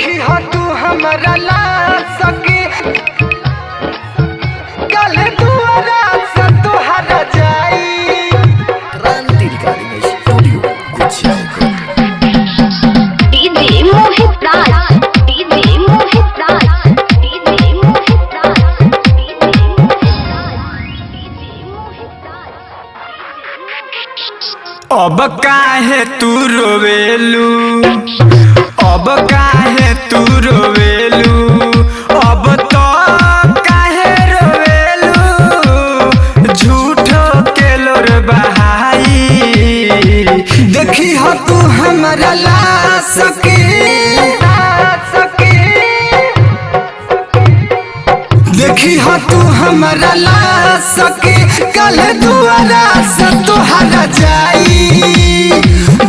देखी हो तू हमरा ला सके कल दुआरा से तोहरा जाई। क्रांति रिकॉर्डिंग स्टूडियो कुचायकोट। डीजे मोहित राज, डीजे मोहित राज, डीजे मोहित राज, डीजे मोहित राज। अब काहे तू रोवेलू, अब काहे तू रोवेलू, अब तो काहे रोवेलू, झूठो के लोर बहाई। देखी हो तू हमरा ला सके देखी हो तू हमरा ला सके कल दुआरा से तोहरा जाई।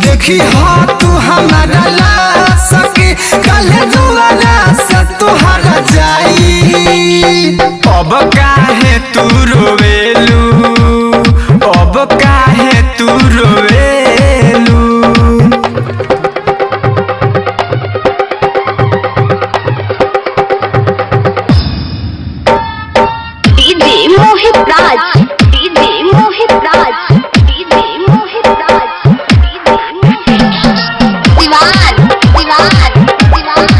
देखी हो तू हमरा ला सके कल दुआरा से तोहरा जाई। अब काहे तू रोवेलू, अब काहे तू रोवेलू। डीजे मोहित राज, डीजे मोहित राज, डीजे मोहित राज, डीजे मोहित राज। दीवान दीवान दीवान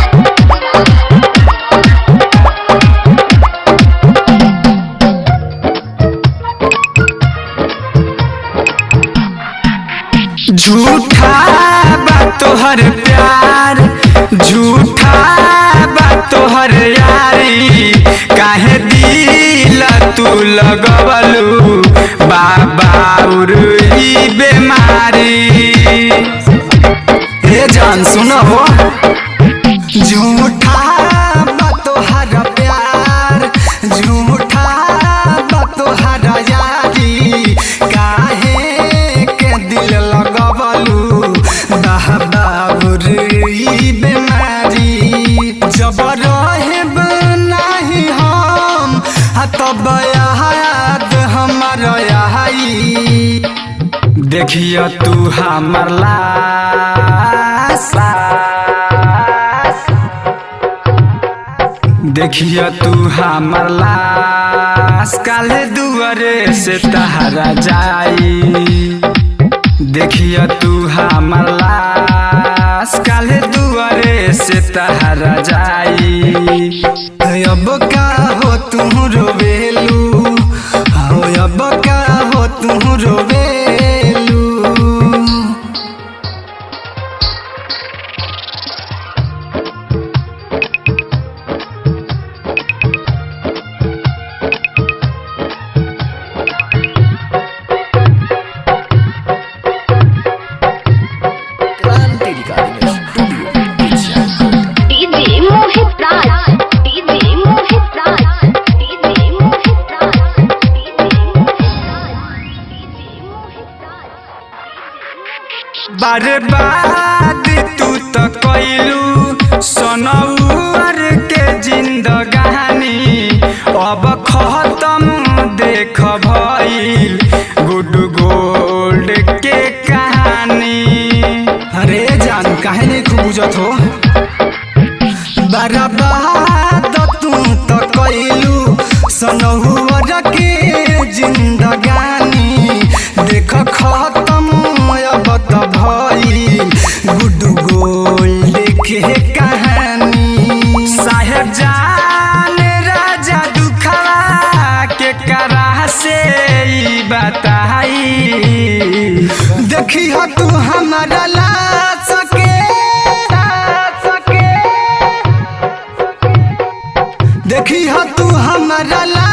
झूठा बा तोहर प्यार, झूठा बा तोहर यारी, काहे दिल तू लगवलू बाबा ई बेमारी। हे जान सुनो हो, झूठा बा तोहर प्यार, झूठा बा तोहर यारी, काहे के दिल लगवलू बाबा ई बेमारी। जब रहब नाही हम तब याद हमर आई। देखियो तू हमर लाश, देखियो तू हमर लाश काले दुआरे से तहरा जाई। देखियो तू हमर लाश काले दुआरे से तहरा जाई। अब का हो तू रोवेलू, अब का हो तू रोवेलू। क्रांति रिकॉर्डिंग स्टूडियो कुचायकोट। डीजे मोहित राज, डीजे मोहित राज, डीजे मोहित राज, डीजे मोहित राज, डीजे मोहित राज। बर्बाद तू तो कइलू सोनौर के जिंदगानी, अब खत्म देख भइल गुड गोल्ड के कहानी। अरे जान काहे नहीं खूब बुझत हो, बर्बाद तू तो कइलू सोनौर के जिंदगानी, देख खत्म अब तो भइल गुड गोल्ड के कहानी। साहेब जान राजा दुखवा के करा से ई बताई। देखी हो तू हमरा ला सके देखी हो तू हमरा ला